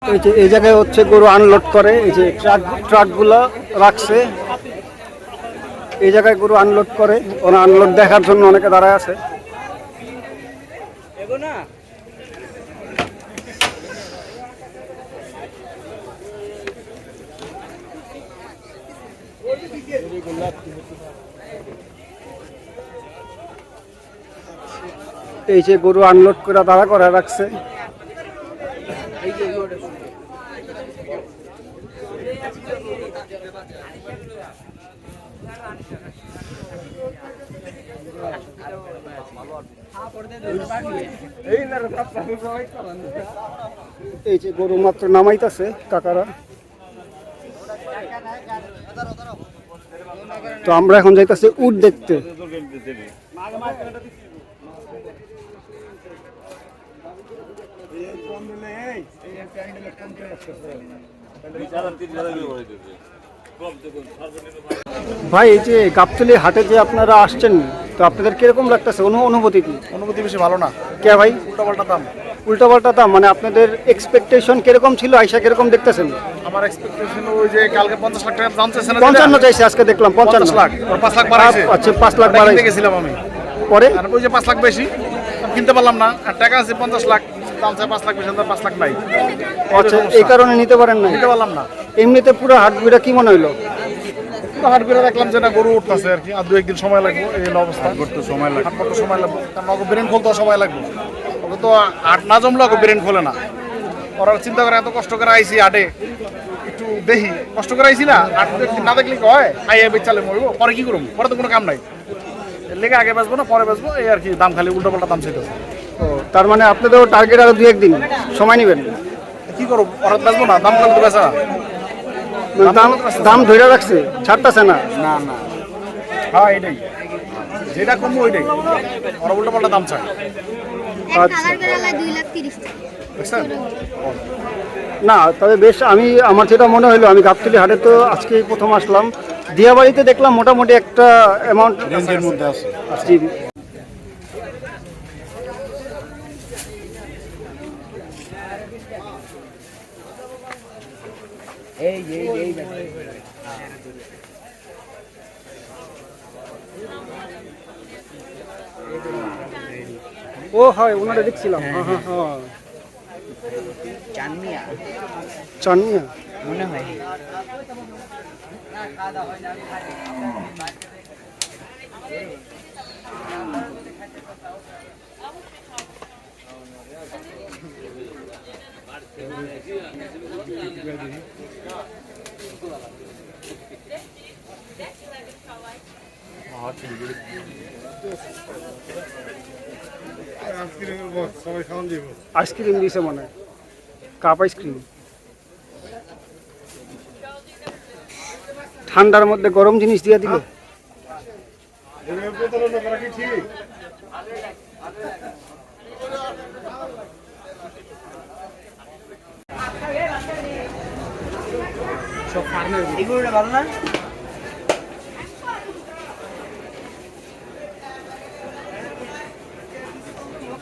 এই যে এই জায়গায় হচ্ছে গরু আনলোড করে, এই যে ট্রাকগুলো রাখছে এই জায়গায় গরু আনলোড করে। ওরা আনলোড দেখার জন্য অনেকে দাঁড়ায় আছে। এই যে গরু আনলোড করে দাঁড়া করে রাখছে। এই যে গরু মাত্র নামাইতেছে কাকারা। তো আমরা এখন যাইতেছি উট দেখতে। ভাই এই যে গাবতলী হাটে যে আপনারা আসছেন, তো আপনাদের কিরকম লাগতেছে? অনুভূতি কি? অনুভূতি বেশি ভালো না। কে ভাই? উল্টাপাল্টা দাম। উল্টাপাল্টা দাম মানে আপনাদের এক্সপেকটেশন কিরকম ছিল, আইসা কিরকম দেখতেছেন? আমার এক্সপেকটেশন ওই যে কালকে 50 লাখ টাকা দাম চাইছে না, 55 চাইছে, আজকে দেখলাম 50 লাখ। ওর 5 লাখ বাড়াইছে। আচ্ছা 5 লাখ বাড়াইছে গেছিলাম আমি। পরে আর ওই যে 5 লাখ বেশি কিনতে পারলাম না, আর টাকা আছে 50 লাখ, দাম চাই 5 লাখ বেশি, 5 লাখ নাই। আচ্ছা এই কারণে নিতে পারেন না? নিতে পারলাম না। এমনিতে পুরো হাট ঘুরে কি মনে হইলো? হাট ঘুরে দেখলাম যে না গরু উঠতেছে আর কি, আর 2-1 দিন সময় লাগবে এই অবস্থা। করতে সময় লাগবে, হাট করতে সময় লাগবে, কারণ ওকে ব্রেন খুলতে সময় লাগবে। ওকে তো হাট না জমলে ওকে ব্রেন খোলে না। ওরা চিন্তা করে এত কষ্ট করে আইসি হাটে, একটু দেখি কষ্ট করে আইসি না, হাট না দেখলে কি হয়? আইয়া বেচালে মরবো, পরে কি করবো? পরে তো কোনো কাম নাই। লেগে আগে বেচবো না পরে বেচবো, এই আর কি। দাম খালি উল্টো পাল্টা দাম চাইতেছে। ও তার মানে আপনাদের টার্গেট আরো 2-1 দিন সময় নেবেন? কি করবো, পরে বেচবো না, দাম খালি তো বেচা। দাম ধরে রাখছে, ছাড়তেছে না? না না, হ্যাঁ এটাই, যেটা কমবো ওইটাই। ওরা উল্টো পাল্টা দাম চায়। আচ্ছা 2,30,000 বুঝছেন? না তবে বেশ, আমার যেটা মনে হলো, আমি গাবতলী হাটে তো আজকে প্রথম আসলাম, দিয়াবাড়িতে দেখলাম মোটামুটি একটা অ্যামাউন্ট রেঞ্জের মধ্যে আছে। জি। ও হয় ওনারা দেখছিলাম। হ্যাঁ হ্যাঁ হ্যাঁ, চানমিয়া মনে হয়। আইসক্রিম দিয়েছে মনে হয়, কাপ আইসক্রিম। ঠান্ডার মধ্যে গরম জিনিস দিয়ে দিল। এগুলো ভালো না?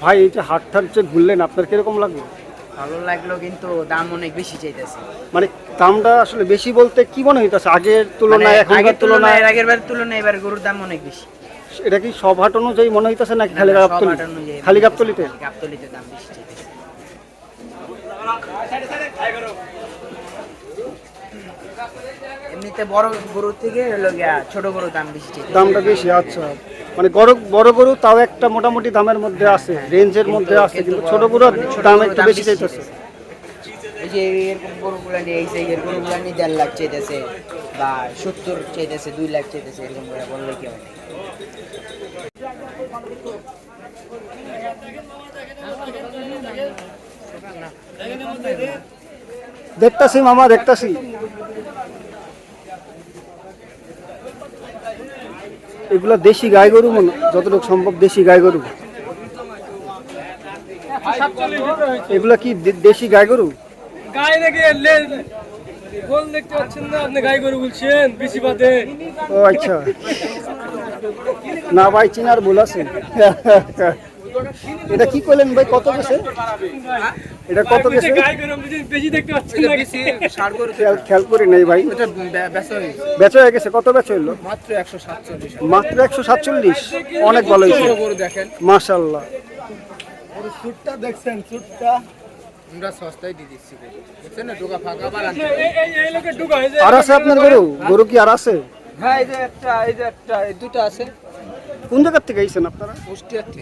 ভাই এই যে হাট যে ঘুরলেন, আপনার কিরকম লাগলো? ভালো লাগলো, কিন্তু দাম অনেক বেশি চাইতেছে। মানে দামটা আসলে বেশি বলতে কি মনে হইতাছে আগের তুলনায়, এখনকার তুলনায়? আগের বার তুলনায় এবার গরুর দাম অনেক বেশি। এটা কি সব হাট অনুযায়ী মনে হইতাছে নাকি খালি গাবতলী? খালি গাবতলীতে? গাবতলীতে দাম বেশি চাইতেছে। এমনিতে বড় গরু থেকে হলো গিয়া ছোট গরুর দাম বেশি চাইতেছে। দামটা বেশি, আচ্ছা। মানে বড় গরু তাও একটা মোটামুটি দামের মধ্যে আছে, রেঞ্জের মধ্যে আছে, কিন্তু ছোট গরুর দাম একটু বেশি চাইতেছে। এই যে এরকম গরুগুলা নিয়ে এই সাইজের গরুগুলা নিয়ে 1.5 লাখ চাইতেছে, বা 70 চাইতেছে, 2 লাখ চাইতেছে, এরকম করে বললে কি হবে? দেখতাছি মামা, দেখতাছি। এগুলা দেশি গাই গরু মনে, যতটুকু সম্ভব দেশি গাই গরু। এগুলা কি দেশি গাই গরু? গাই নাকি গোল দেখতে পাচ্ছেন না আপনি? গাই গরু বলছেন বেশি বাদে। ও আচ্ছা, না ভাই চিনার ভুল আছে। এটা কি করলেন ভাই, কত গেছে? এটা কত গেছে? গাই গরু আপনি বেশি দেখতে পাচ্ছেন না খেয়াল করি নাই ভাই। বেচা হয়ে গেছে, কত বেচা হইলো? মাত্র 147। অনেক ভালো হয়েছে, মাশাআল্লাহ। আর আছে আপনার গরু? গরু কি আর আছে? হ্যাঁ, এই যে একটা দুটো আছে। কোন জায়গার থেকে আইছেন আপনারা?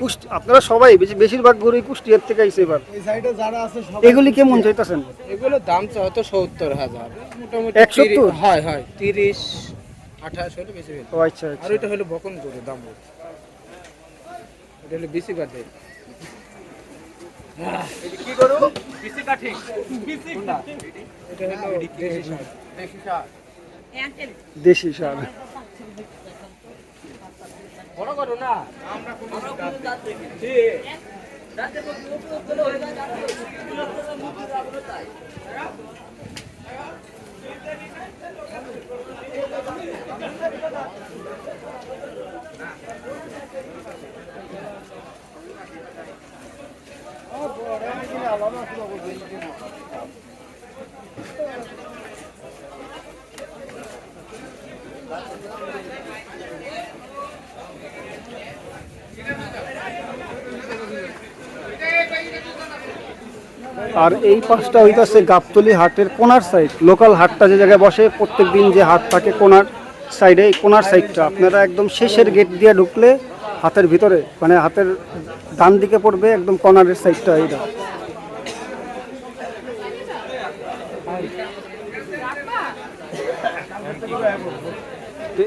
কুষ্টি। আপনারা সবাই বেশিরভাগ গরুই কুষ্টিয়ার থেকে আইছে এবার। এগুলি কেমন চাইতেছেন? এগুলো দাম হয়তো 70,000, মোটামুটি 170? হয় 30, 28 হলে বেশি হবে। ও আচ্ছা আর এটা হলো বকন গরু, দাম এটা হলো বেশি কাটে। কি গরু বেশি কাঠি এটা হলো দেশি সার। বড় গরু না আর এই পাশটা হইতাছে গাবতলী হাটের কোনার সাইড। লোকাল হাটটা যে জায়গায় বসে প্রত্যেক দিন, যে হাট থাকে কোনার সাইডে, এই কোনার সাইডটা আপনারা একদম শেষের গেট দিয়ে ঢুকলে হাতের ভিতরে, মানে হাতের ডান দিকে পড়বে একদম কর্নারের সাইডটা। এইটা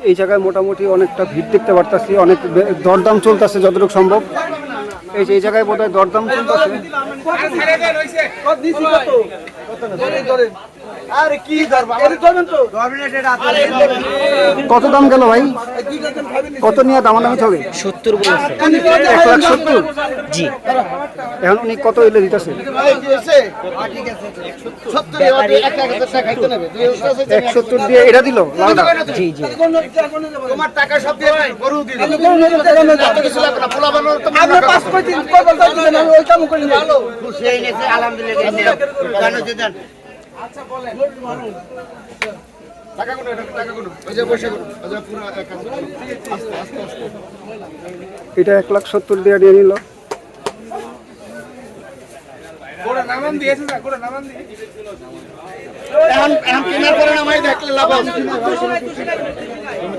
এই জায়গায় মোটামুটি অনেকটা ভিড় দেখতে পারতাছি, অনেক দরদাম চলতেছে যতটুকু সম্ভব। এই যে এই জায়গায় বোধহয় দরদাম চলতেছে। কত দাম গেল ভাই? কত নিয়ে দামাদামি হবে? 70 বলেছে। 1,70,000? জি। এখন উনি কত হইলে দিতেছে? 170 দিয়ে এটা দিল লালটা। জি জি। তোমার টাকা সব দিয়ে গরু দিল। আলহামদুলিল্লাহ। এটা 1,70,000 দিয়ে নিয়ে নিল।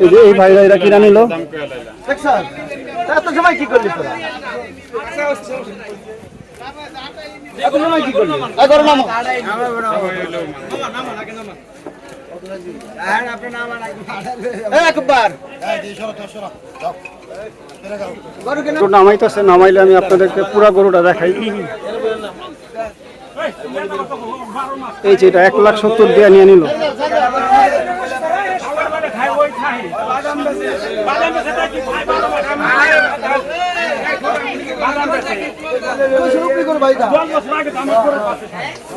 এই যে এই ভাইরা এরা কিনা নিল। কি করলি তোরা? নামাইতেছে, নামাইলে আমি আপনাদেরকে পুরা গরুটা দেখাই। এই যে এটা 1,70,000 দিয়ে নিয়ে নিল।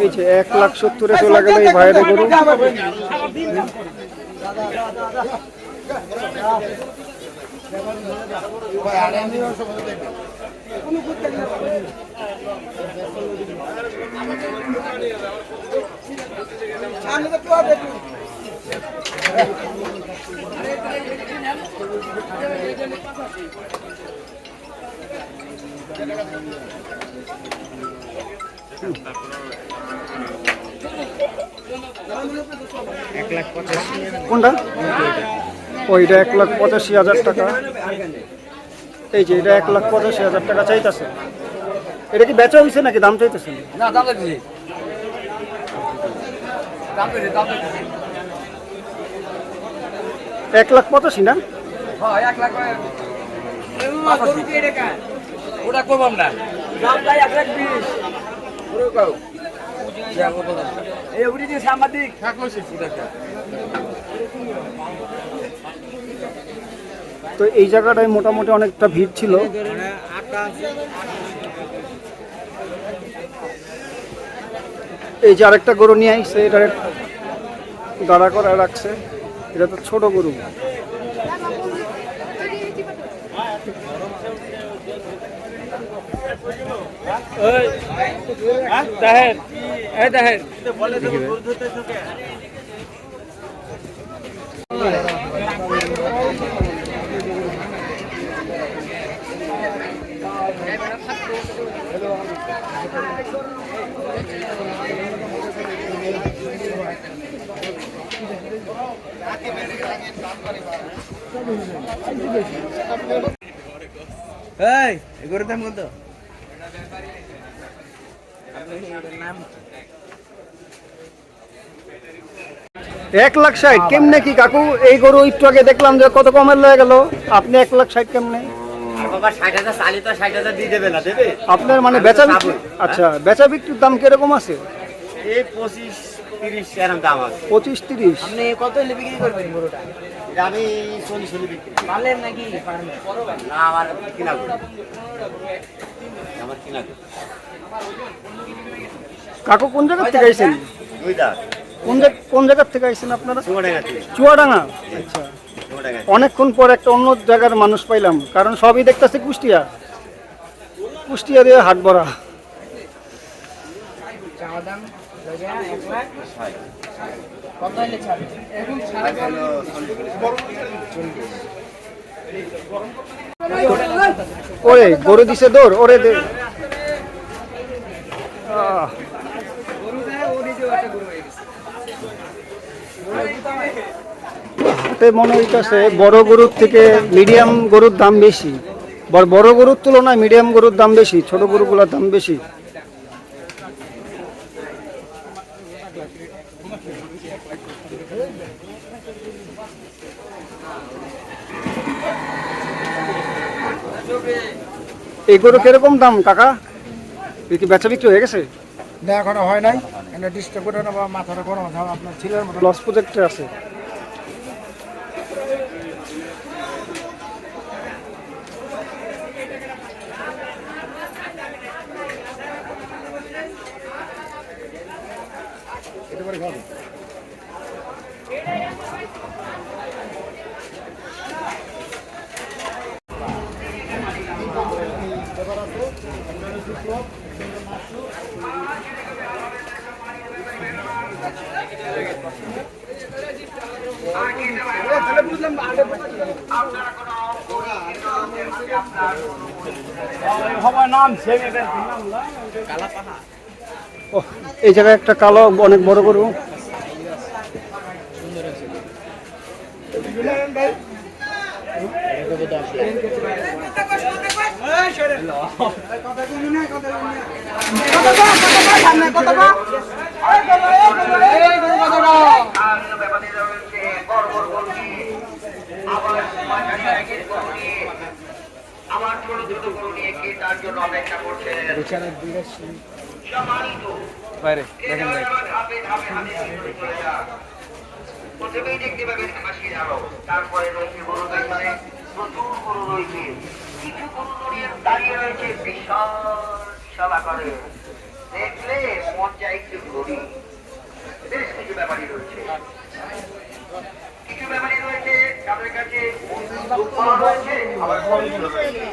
এই যে 1,70,000 চলে গেল এই ভাইয়ের গরু। কোনটা? ওইটা 1,85,000 টাকা। এই যে এটা 1,85,000 টাকা চাইতেছে। এটা কি বেচা হয়েছে নাকি দাম চাইতেছেন? না, দাম দিছি। দাম দিছি। 1,85,000 না? হ্যাঁ, 1 লাখ। ওটা কমাম না। দাম তাই 1,20,000। ওরে কাও। এই উড়ি দিয়ে সাংবাদিক থাকলছে পুরাটা। তো এই জায়গাটায় মোটামুটি অনেকটা ভিড় ছিল। এই যে আরেকটা গরু নিয়ে আইছে, এটা দাঁড়া করে রাখছে। এটা তো ছোট গরু। ওই দেখেন এই দেখেন এই এগুলোর দাম কত? নাম 1,60,000 কেমনে কি কাকু? এই গরু একটু আগে দেখলাম যে কত কমের লয়ে গেল, আপনি 1,60,000 কেমনে? বাবা 60,000 চালি তো 60,000 দিয়ে দেবে না, দেবে? আপনার মানে বেচা বিক্রি, আচ্ছা বেচা বিক্রির দাম কিরকম আছে? এই 25-30 এরকম দাম আছে। 25-30? আপনি কত হলে বিক্রি করবেন গরুটা? এটা আমি 40 হলে বিক্রি করি। পারলেন নাকি ফার্মে? না, আমার কিনা করি। আমার কিনা করি। কাকু কোন জায়গা থেকে আইছেন? দুই দাঁত, কোন জায়গা থেকে আইছেন আপনারা? চুয়াডাঙ্গা থেকে। চুয়াডাঙ্গা? আচ্ছা, চুয়াডাঙ্গা। অনেকক্ষণ পর একটা অন্য জায়গার মানুষ পাইলাম, কারণ সবই দেখতেছে কুষ্টিয়া দিয়ে হাট ভরা। চাওয়া দাম লগে 1 লাখ 60। কত হলে ছাড়বে? এখন আজ হলো 40। ওরে গরু দিছে দৌড়, ওরে দে। হাতে মনে হইতেছে বড় গরুর থেকে মিডিয়াম গরুর দাম বেশি, বড় গরুর তুলনায় মিডিয়াম গরুর দাম বেশি, ছোট গরুগুলোর দাম বেশি। এই গরু কিরকম দাম কাকা? কি বেচা বিক্রি হয়ে গেছে? না এখনো হয় নাই, এটা ডিস্টার্ব করে না বা মাথাটা গরম আছে আপনার ছেলের মতো। লস প্রজেক্টে আছে। ওহ, এই জায়গায় একটা কালো অনেক বড় গরু। আমার ছোট ছোট গরু নিয়ে কে তার জন্য অপেক্ষা করছেন? বাইরে দেখেন ভাই, ধাপে ধাপে হাতে ধরে চলে যান। প্রথমেই দেখতে পাবেন হাসির আলো, তারপরে রয়েছে গরু পেছনে প্রচুর গরু রয়েছে, কিছু গরু দাঁড়িয়ে রয়েছে বিশাল শালা করে, দেখলে মন চাই একটু ঘুরি। বেশ কিছু ব্যাপারই রয়েছে, কিছু ব্যাপারই রয়েছে তাদের কাছে রয়েছে, আবার রয়েছে।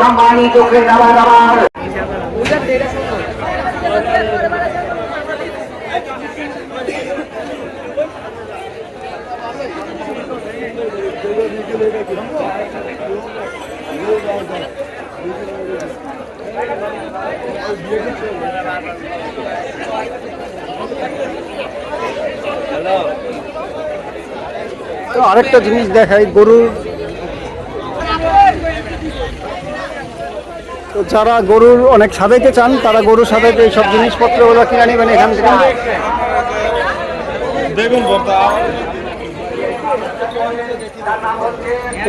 সম্মানিত ক্রেতাবার আমার তো আরেকটা জিনিস দেখাই গরুর, তো যারা গরুর অনেক সাজাইতে চান তারা গরু সাজাইতে এইসব জিনিসপত্র ওরা কিনে নেবেন এখান থেকে। বেগুন ভর্তা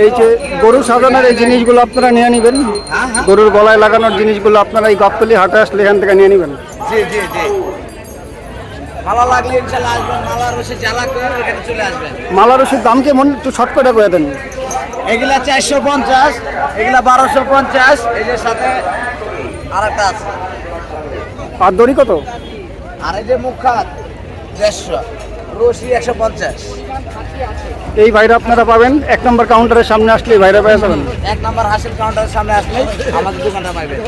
এই যে গরু সাজানোর এই জিনিসগুলো আপনারা নিয়ে নেবেন, গরুর গলায় লাগানোর জিনিসগুলো আপনারা এই গাবতলী হাটে আসলে এখান থেকে নিয়ে নেবেন। জি জি জি ভালো লাগলে ইনশাল্লাহ আসবেন, মালা রসে জ্বালা করে এখানে চলে আসবেন। মালা রসির দাম কেমন একটু শর্টকাটে করে দেন। এগুলা 450, এগুলা 1250, এই যে সাথে আরেকটা আছে। আর দড়ি কত? আর এই যে মুখাত 150, রশি 150। এই ভাইরা আপনারা পাবেন 1 নম্বর কাউন্টারের সামনে আসলে এই ভাইরা পেয়ে যাবেন। 1 নম্বর হাসিল কাউন্টারের সামনে আসলে আমাদের দোকানটা পাইবেন।